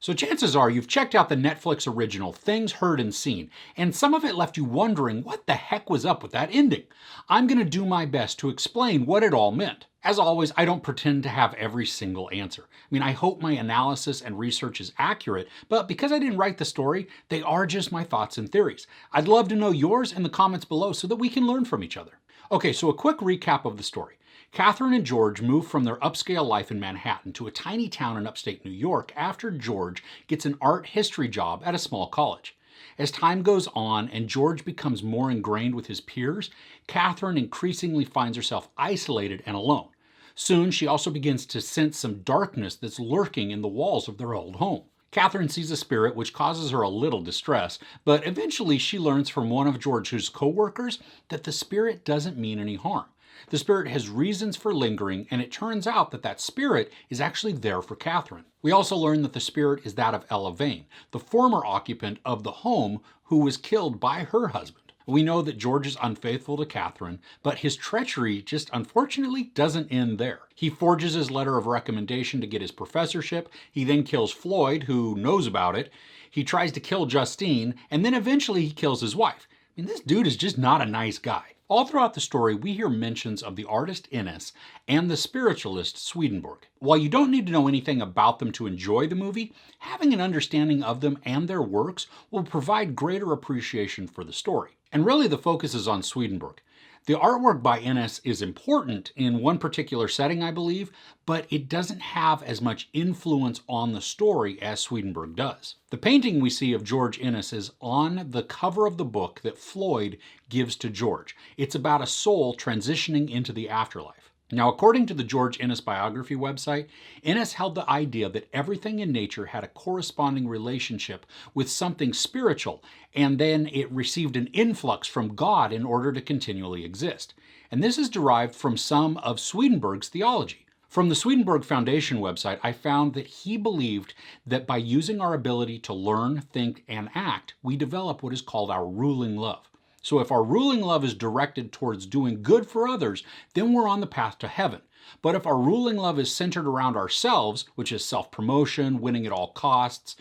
So chances are you've checked out the Netflix original Things Heard and Seen, and some of it left you wondering what the heck was up with that ending. I'm going to do my best to explain what it all meant. As always, I don't pretend to have every single answer. I hope my analysis and research is accurate, but because I didn't write the story, they are just my thoughts and theories. I'd love to know yours in the comments below so that we can learn from each other. Okay, so a quick recap of the story. Catherine and George move from their upscale life in Manhattan to a tiny town in upstate New York after George gets an art history job at a small college. As time goes on and George becomes more ingrained with his peers, Catherine increasingly finds herself isolated and alone. Soon, she also begins to sense some darkness that's lurking in the walls of their old home. Catherine sees a spirit which causes her a little distress, but eventually she learns from one of George's co-workers that the spirit doesn't mean any harm. The spirit has reasons for lingering, and it turns out that that spirit is actually there for Catherine. We also learn that the spirit is that of Ella Vane, the former occupant of the home who was killed by her husband. We know that George is unfaithful to Catherine, but his treachery just unfortunately doesn't end there. He forges his letter of recommendation to get his professorship. He then kills Floyd, who knows about it. He tries to kill Justine, and then eventually he kills his wife. This dude is just not a nice guy. All throughout the story, we hear mentions of the artist Ennis and the spiritualist Swedenborg. While you don't need to know anything about them to enjoy the movie, having an understanding of them and their works will provide greater appreciation for the story. And really the focus is on Swedenborg. The artwork by Ennis is important in one particular setting, I believe, but it doesn't have as much influence on the story as Swedenborg does. The painting we see of George Ennis is on the cover of the book that Floyd gives to George. It's about a soul transitioning into the afterlife. Now, according to the George Ennis biography website, Ennis held the idea that everything in nature had a corresponding relationship with something spiritual, and then it received an influx from God in order to continually exist. And this is derived from some of Swedenborg's theology. From the Swedenborg Foundation website, I found that he believed that by using our ability to learn, think, and act, we develop what is called our ruling love. So if our ruling love is directed towards doing good for others, then we're on the path to heaven. But if our ruling love is centered around ourselves, which is self-promotion, winning at all costs,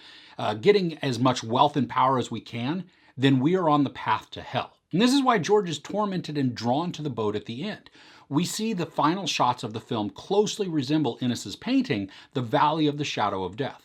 getting as much wealth and power as we can, then we are on the path to hell. And this is why George is tormented and drawn to the boat at the end. We see the final shots of the film closely resemble Ennis's painting, The Valley of the Shadow of Death.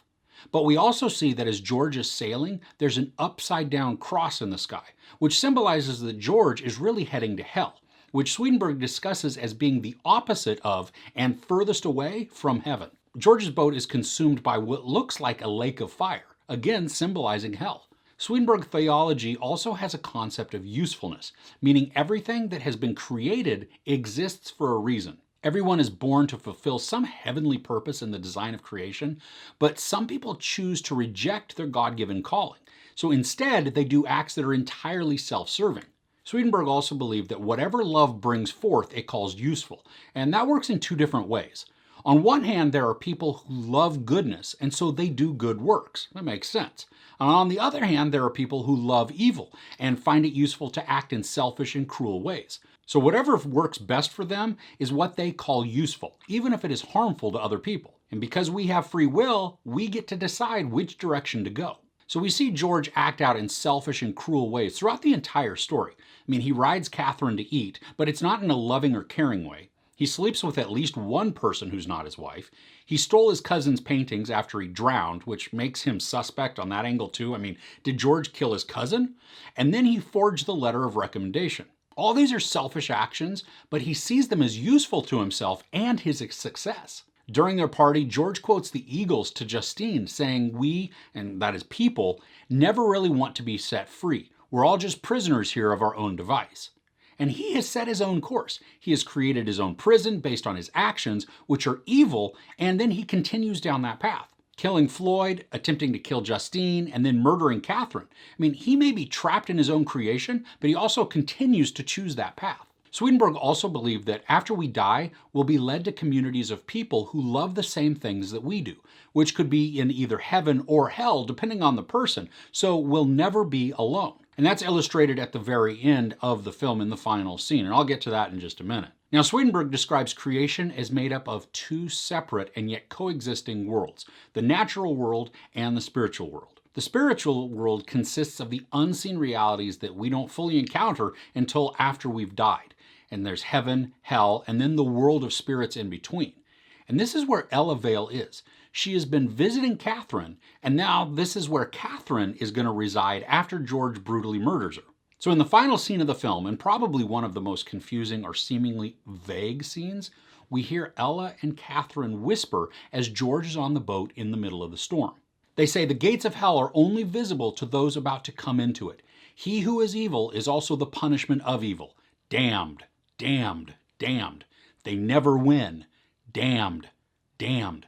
But we also see that as George is sailing, there's an upside-down cross in the sky, which symbolizes that George is really heading to hell, which Swedenborg discusses as being the opposite of and furthest away from heaven. George's boat is consumed by what looks like a lake of fire, again symbolizing hell. Swedenborg theology also has a concept of usefulness, meaning everything that has been created exists for a reason. Everyone is born to fulfill some heavenly purpose in the design of creation, but some people choose to reject their God-given calling. So instead, they do acts that are entirely self-serving. Swedenborg also believed that whatever love brings forth, it calls useful, and that works in two different ways. On one hand, there are people who love goodness, and so they do good works. That makes sense. And on the other hand, there are people who love evil and find it useful to act in selfish and cruel ways. So whatever works best for them is what they call useful, even if it is harmful to other people. And because we have free will, we get to decide which direction to go. So we see George act out in selfish and cruel ways throughout the entire story. He rides Catherine to eat, but it's not in a loving or caring way. He sleeps with at least one person who's not his wife. He stole his cousin's paintings after he drowned, which makes him suspect on that angle too. Did George kill his cousin? And then he forged the letter of recommendation. All these are selfish actions, but he sees them as useful to himself and his success. During their party, George quotes the Eagles to Justine, saying, "We," and that is people, "never really want to be set free. We're all just prisoners here of our own device." And he has set his own course. He has created his own prison based on his actions, which are evil, and then he continues down that path. Killing Floyd, attempting to kill Justine, and then murdering Catherine. He may be trapped in his own creation, but he also continues to choose that path. Swedenborg also believed that after we die, we'll be led to communities of people who love the same things that we do, which could be in either heaven or hell, depending on the person, so we'll never be alone. And that's illustrated at the very end of the film in the final scene, and I'll get to that in just a minute. Now, Swedenborg describes creation as made up of two separate and yet coexisting worlds, the natural world and the spiritual world. The spiritual world consists of the unseen realities that we don't fully encounter until after we've died. And there's heaven, hell, and then the world of spirits in between. And this is where Ella Vale is. She has been visiting Catherine, and now this is where Catherine is going to reside after George brutally murders her. So in the final scene of the film, and probably one of the most confusing or seemingly vague scenes, we hear Ella and Catherine whisper as George is on the boat in the middle of the storm. They say the gates of hell are only visible to those about to come into it. He who is evil is also the punishment of evil. Damned, damned, damned. They never win. Damned, damned.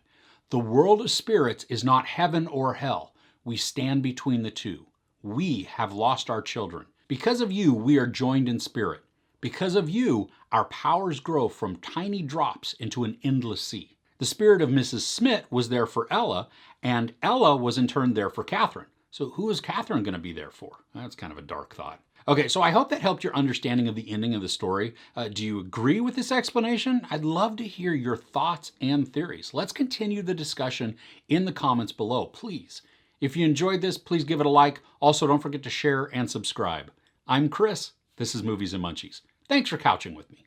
The world of spirits is not heaven or hell. We stand between the two. We have lost our children. Because of you, we are joined in spirit. Because of you, our powers grow from tiny drops into an endless sea. The spirit of Mrs. Smith was there for Ella, and Ella was in turn there for Catherine. So who is Catherine going to be there for? That's kind of a dark thought. Okay, so I hope that helped your understanding of the ending of the story. Do you agree with this explanation? I'd love to hear your thoughts and theories. Let's continue the discussion in the comments below, please. If you enjoyed this, please give it a like. Also, don't forget to share and subscribe. I'm Chris. This is Movies and Munchies. Thanks for couching with me.